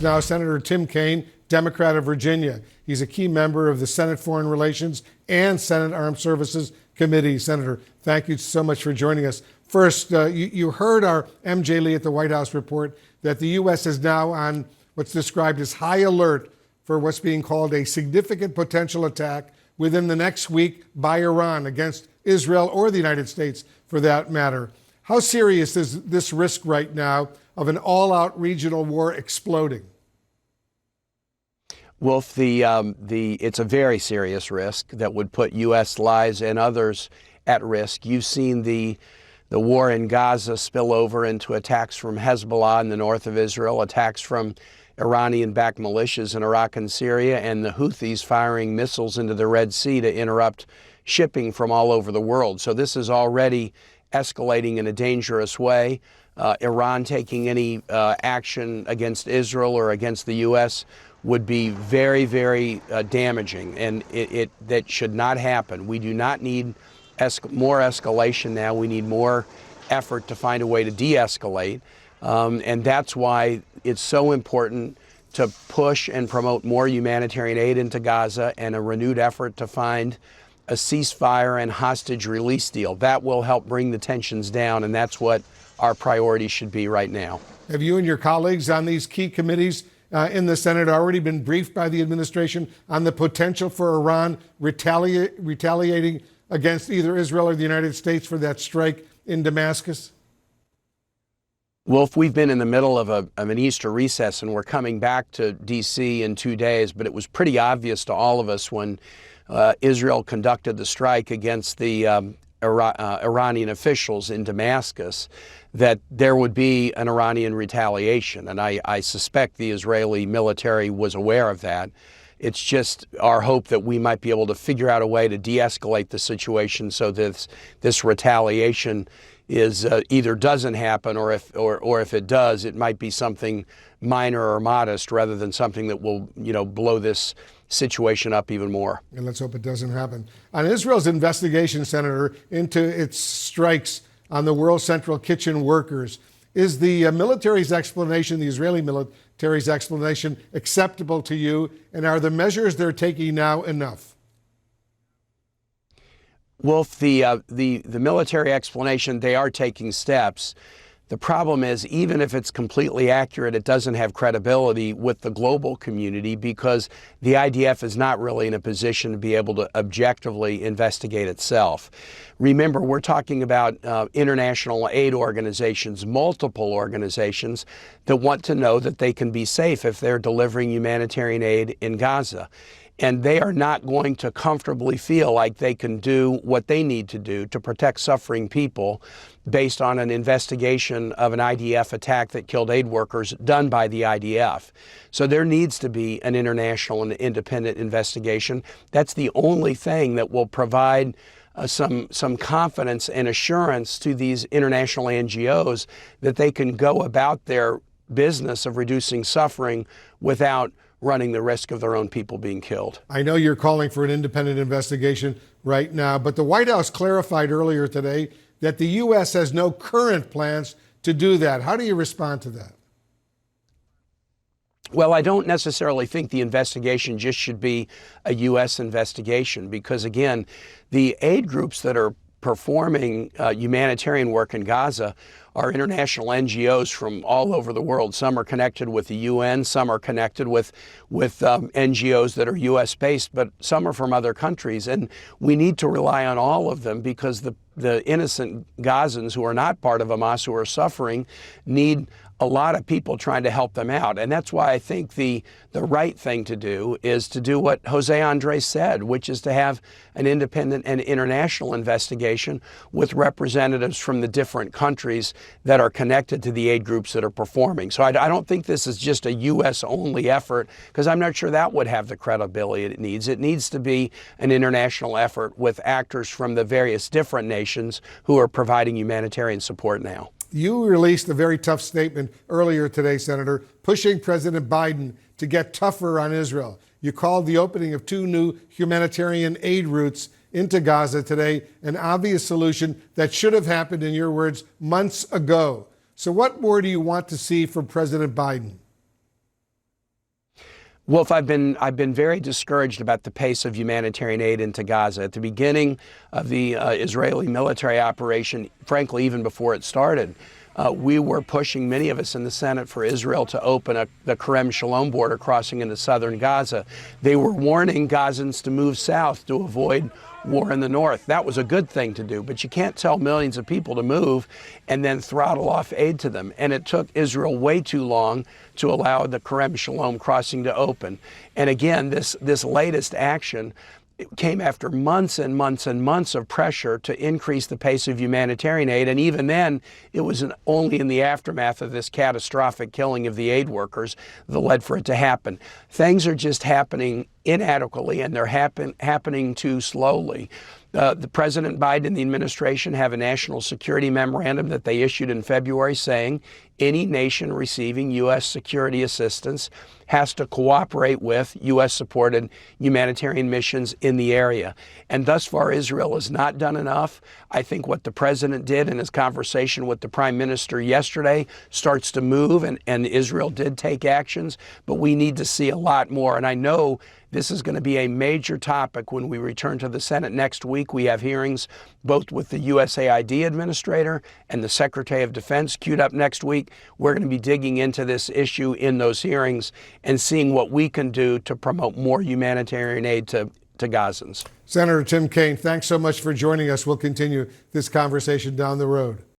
Now, Senator Tim Kaine, Democrat of Virginia. He's a key member of the Senate Foreign Relations and Senate Armed Services Committee. Senator, thank you so much for joining us. First, you heard our MJ Lee at the White House report that the U.S. is now on what's described as high alert for what's being called a significant potential attack within the next week by Iran against Israel or the United States, for that matter. How serious is this risk right now of an all-out regional war exploding? Wolf, it's a very serious risk that would put U.S. lives and others at risk. You've seen the war in Gaza spill over into attacks from Hezbollah in the north of Israel, attacks from Iranian-backed militias in Iraq and Syria, and the Houthis firing missiles into the Red Sea to interrupt shipping from all over the world. So this is already escalating in a dangerous way. Iran taking any action against Israel or against the U.S. would be very, very damaging, and that should not happen. We do not need more escalation now. We need more effort to find a way to de-escalate, and that's why it's so important to push and promote more humanitarian aid into Gaza and a renewed effort to find a ceasefire and hostage release deal. That will help bring the tensions down, and that's what our priority should be right now. Have you and your colleagues on these key committees in the Senate already been briefed by the administration on the potential for Iran retaliating against either Israel or the United States for that strike in Damascus? Wolf, we've been in the middle of an Easter recess, and we're coming back to D.C. in 2 days, but it was pretty obvious to all of us when Israel conducted the strike against the Iranian officials in Damascus that there would be an Iranian retaliation. And I suspect the Israeli military was aware of that. It's just our hope that we might be able to figure out a way to de-escalate the situation so that this retaliation is either doesn't happen, or if it does, it might be something minor or modest rather than something that will, blow this situation up even more. And let's hope it doesn't happen. On Israel's investigation, Senator, into its strikes on the World Central Kitchen workers, is the military's explanation, the Israeli military's explanation, acceptable to you? And are the measures they're taking now enough? Wolf, the military explanation, they are taking steps. The problem is, even if it's completely accurate, it doesn't have credibility with the global community because the IDF is not really in a position to be able to objectively investigate itself. Remember, we're talking about international aid organizations, multiple organizations that want to know that they can be safe if they're delivering humanitarian aid in Gaza. And they are not going to comfortably feel like they can do what they need to do to protect suffering people based on an investigation of an IDF attack that killed aid workers done by the IDF. So there needs to be an international and independent investigation. That's the only thing that will provide some confidence and assurance to these international NGOs that they can go about their business of reducing suffering without running the risk of their own people being killed. I know you're calling for an independent investigation right now, but the White House clarified earlier today that the U.S. has no current plans to do that. How do you respond to that? Well, I don't necessarily think the investigation just should be a U.S. investigation because, again, the aid groups that are performing humanitarian work in Gaza are international NGOs from all over the world. Some are connected with the UN, some are connected with NGOs that are US-based, but some are from other countries. And we need to rely on all of them because the innocent Gazans who are not part of Hamas, who are suffering, need a lot of people trying to help them out. And that's why I think the right thing to do is to do what Jose Andres said, which is to have an independent and international investigation with representatives from the different countries that are connected to the aid groups that are performing. So I don't think this is just a U.S.-only effort, because I'm not sure that would have the credibility it needs. It needs to be an international effort with actors from the various different nations who are providing humanitarian support now. You released a very tough statement earlier today, Senator, pushing President Biden to get tougher on Israel. You called the opening of 2 new humanitarian aid routes into Gaza today an obvious solution that should have happened, in your words, months ago. So what more do you want to see from President Biden? Wolf, I've been very discouraged about the pace of humanitarian aid into Gaza. At the beginning of the Israeli military operation, frankly, even before it started, we were pushing, many of us in the Senate, for Israel to open the Kerem Shalom border crossing into southern Gaza. They were warning Gazans to move south to avoid war in the north. That was a good thing to do, but you can't tell millions of people to move and then throttle off aid to them. And it took Israel way too long to allow the Kerem Shalom crossing to open. And again, this latest action, it came after months and months and months of pressure to increase the pace of humanitarian aid. And even then, it was only in the aftermath of this catastrophic killing of the aid workers that led for it to happen. Things are just happening inadequately, and they're happening too slowly. The President Biden and the administration have a national security memorandum that they issued in February saying any nation receiving U.S. security assistance has to cooperate with U.S.-supported humanitarian missions in the area. And thus far, Israel has not done enough. I think what the President did in his conversation with the Prime Minister yesterday starts to move, and Israel did take actions, but we need to see a lot more. And I know this is going to be a major topic when we return to the Senate next week. We have hearings both with the USAID administrator and the Secretary of Defense queued up next week. We're going to be digging into this issue in those hearings and seeing what we can do to promote more humanitarian aid to Gazans. Senator Tim Kaine, thanks so much for joining us. We'll continue this conversation down the road.